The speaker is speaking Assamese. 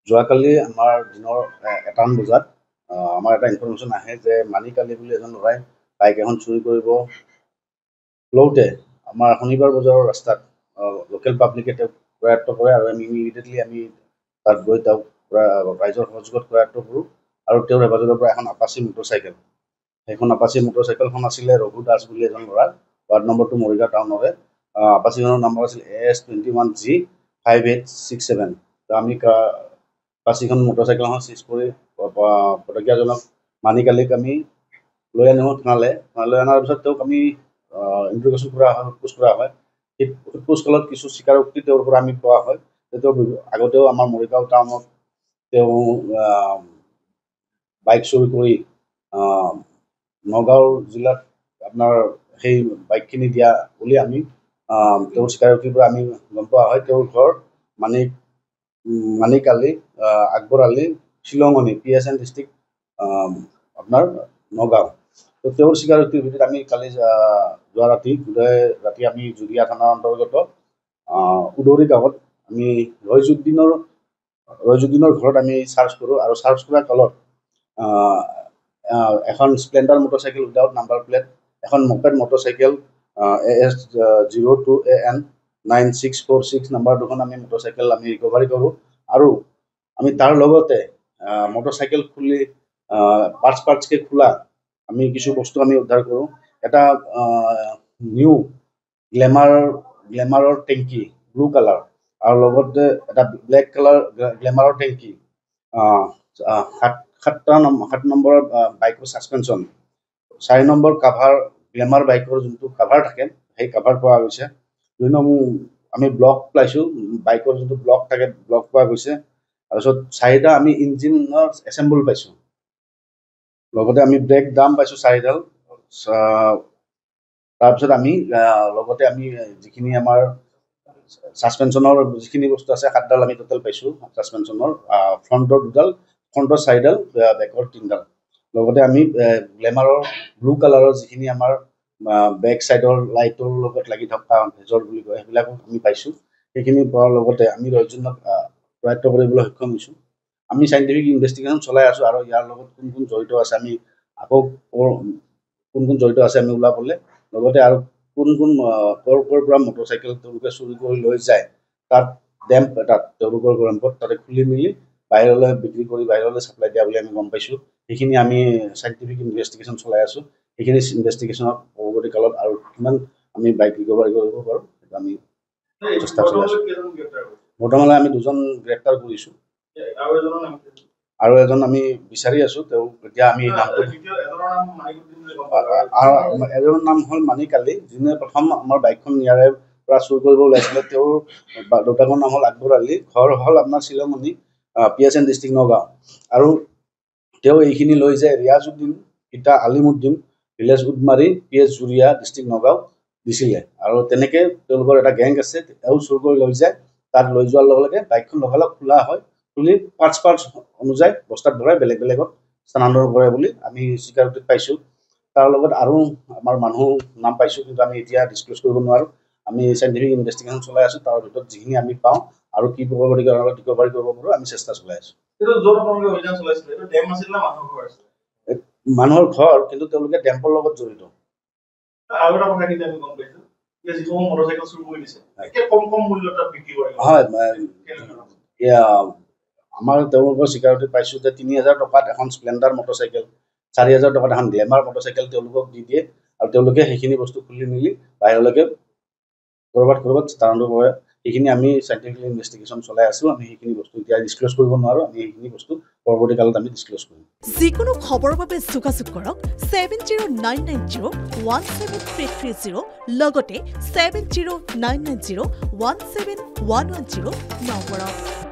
যোৱাকালি আমাৰ দিনৰ 1টামান বজাত আমাৰ এটা ইনফৰমেশ্যন আহে যে মানিক আলী বুলি এজন ল'ৰাই বাইক এখন চুৰি কৰিব লওঁতে আমাৰ শনিবাৰ বজাৰৰ ৰাস্তাত লোকেল পাব্লিকে তেওঁক কৰায়ত্ব কৰে আৰু আমি ইমিডিয়েটলি আমি তাত গৈ তেওঁক ৰাইজৰ সহযোগত কৰায়ত্ব কৰোঁ আৰু তেওঁৰ হেফাজতৰ পৰা এখন আপাচী মটৰচাইকেল, সেইখন আপাচী মটৰচাইকেলখন আছিলে ৰঘু দাস বুলি এজন ল'ৰাৰ, ৱাৰ্ড নম্বৰটো মৰিগাঁও টাউনৰে। আপাচীখনৰ নম্বৰ আছিল AS21G5867। আমি আপাচীখন মটৰচাইকেলখন চিজ কৰি পদকীয়াজনক মানিক আলীক আমি লৈ আনো থানালৈ অনাৰ পিছত তেওঁক আমি ইণ্টাৰগেশ্যন কৰা হয়, সোধপোছ কৰা হয়। সেই সোধপোছ কালত কিছু স্বীকাৰোক্তি তেওঁৰ পৰা আমি পোৱা হয় যে তেওঁ আগতেও আমাৰ মৰিগাঁও টাউনত তেওঁ বাইক চুৰি কৰি নগাঁও জিলাত আপোনাৰ সেই বাইকখিনি দিয়া বুলি আমি তেওঁৰ স্বীকাৰোক্তিৰ পৰা আমি গম পোৱা হয়। তেওঁৰ ঘৰ মানিক আলী, আকবৰ আলী, শ্বিলঙনি, PSN ডিষ্ট্ৰিক্ট আপোনাৰ নগাঁও। তো তেওঁৰ স্বীকাৰোক্তিৰ ভিত্তিত আমি কালি যোৱা ৰাতি আমি জুৰিয়া থানাৰ অন্তৰ্গত উদৌৰি গাঁৱত আমি ৰয়জুদ্দিনৰ ঘৰত আমি চাৰ্চ কৰোঁ আৰু চাৰ্চ কৰাৰ কালত এখন Splendor motorcycle without number plate, এখন মপেড মটৰচাইকেল AS02AN9646 নাম্বাৰ দুখন আমি মটৰচাইকেল আমি ৰিকভাৰী কৰোঁ আৰু আমি তাৰ লগতে মটৰচাইকেল খুলি পাৰ্টছকৈ খোলা আমি কিছু বস্তু আমি উদ্ধাৰ কৰোঁ। এটা নিউ গ্লেমাৰৰ টেংকি ব্লু কালাৰ আৰু লগতে এটা ব্লেক কালাৰ গ্লেমাৰৰ টেংকি, 7 নম্বৰৰ বাইকৰ ছাছপেনশ্যন, 4 নম্বৰ কাভাৰ, গ্লেমাৰ বাইকৰ যোনটো কাভাৰ থাকে সেই কাভাৰ পোৱা গৈছে। 2 নম্বৰ আমি ব্লক পাইছোঁ, বাইকৰ যোনটো ব্লক থাকে ব্লক পোৱা গৈছে। তাৰপিছত 4টা আমি ইঞ্জিনৰ এছেম্বল পাইছোঁ, লগতে আমি ব্ৰেক ড্ৰাম পাইছোঁ 4ডাল। তাৰপিছত আমি লগতে আমি যিখিনি আমাৰ ছাছপেনশ্যনৰ যিখিনি বস্তু আছে 7ডাল আমি টোটেল পাইছোঁ ছাছপেনশ্যনৰ, ফ্ৰণ্টৰ 2ডাল, ফ্ৰণ্টৰ 4ডাল, বেকৰ 3ডাল। লগতে আমি গ্লেমাৰৰ ব্লু কালাৰৰ যিখিনি আমাৰ বেক চাইডৰ লাইটৰ লগত লাগি থকা ভেজৰ বুলি কয় সেইবিলাকো আমি পাইছোঁ। সেইখিনি পোৱাৰ লগতে আমি ৰয়জুদ্দিনক কৰায়ত্ব কৰিবলৈ সক্ষম হৈছোঁ। আমি চাইণ্টিফিক ইনভেষ্টিগেশ্যন চলাই আছোঁ আৰু ইয়াৰ লগত কোন কোন জড়িত আছে আমি আমি ওলাবলৈ, লগতে আৰু কোন ক'ৰ পৰা মটৰচাইকেল তেওঁলোকে চুৰি কৰি লৈ যায় তাত ডেম্প এটাত তেওঁলোকৰ ডেম্পত তাতে খুলি মেলি বাহিৰলৈ বিক্ৰী কৰি বাহিৰলৈ ছাপ্লাই দিয়া বুলি আমি গম পাইছোঁ। সেইখিনি আমি চাইণ্টিফিক ইনভেষ্টিগেশ্যন চলাই আছোঁ। সেইখিনি ইনভেষ্টিগেশ্যনত পৰৱৰ্তী কালত আৰু কিমান আমি বাইক ৰিকভাৰী কৰিব পাৰোঁ সেইটো আমি চেষ্টা চলাই আছোঁ। বৰ্তমানলৈ আমি 2জন গ্ৰেপ্তাৰ কৰিছোঁ আৰু এজন আমি বিচাৰি আছোঁ। তেওঁ এতিয়া আমি নামটো এজনৰ নাম হ'ল মানিক আলী, যোনে প্ৰথম আমাৰ বাইকখন ইয়াৰে পৰা চুৰ কৰিব ওলাইছিলে। তেওঁৰ দেউতাকৰ নাম হ'ল আকবৰ আলী, ঘৰ হ'ল আপোনাৰ শ্বিলঙনি, PSN ডিষ্ট্ৰিক্ট নগাঁও। আৰু তেওঁ এইখিনি লৈ যায় ৰিয়াজউদ্দিন, পিতা Alimuddin, village Udmari, PS Juria, district Nagaon দিছিলে। আৰু তেনেকৈ তেওঁলোকৰ এটা গেং আছে, তেওঁ চুৰ কৰি লৈ যায়। তাত লৈ যোৱাৰ লগে লগে বাইকখন লগালগ খোলা হয়, খুলি পাৰ্টছ অনুযায়ী বস্তাত ভৰাই বেলেগ বেলেগত স্থানান্তৰ কৰে বুলি আমি স্বীকাৰোক্তিত পাইছোঁ। তাৰ লগত আৰু আমাৰ মানুহ নাম পাইছোঁ, কিন্তু আমি এতিয়া ডিছক্ল'জ কৰিব নোৱাৰোঁ। আমি চাইণ্টিফিক ইনভেষ্টিগেশ্যন চলাই আছোঁ, তাৰ ভিতৰত যিখিনি আমি পাওঁ আৰু কি ৰিকভাৰী কৰিব পাৰোঁ আমি চেষ্টা চলাই আছোঁ। মানুহৰ ঘৰ, কিন্তু তেওঁলোকে ডেম্পৰ লগত জড়িত। হয়, আমাৰ তেওঁলোকৰ স্বীকাৰোক্তি পাইছোঁ যে 3000 টকাত এখন স্প্লেণ্ডাৰ মটৰচাইকেল, 4000 টকাত এখন গ্লেমাৰ মটৰচাইকেল তেওঁলোকক দি দিয়ে আৰু তেওঁলোকে সেইখিনি বস্তু খুলি মেলি বাহিৰলৈকে ক'ৰবাত স্থানান্তৰ কৰে। সেইখিনি আমি চাইণ্টিফিক ইনভেষ্টিগেশ্যন চলাই আছোঁ। আমি সেইখিনি বস্তু এতিয়া ডিছক্ল'জ কৰিব নোৱাৰোঁ। আমি সেইখিনি বস্তু পৰৱৰ্তী কালত আমি ডিছক্ল'জ কৰিম। যিকোনো খবৰৰ বাবে যোগাযোগ কৰক 7099017330 লগতে 7099017110 নম্বৰত।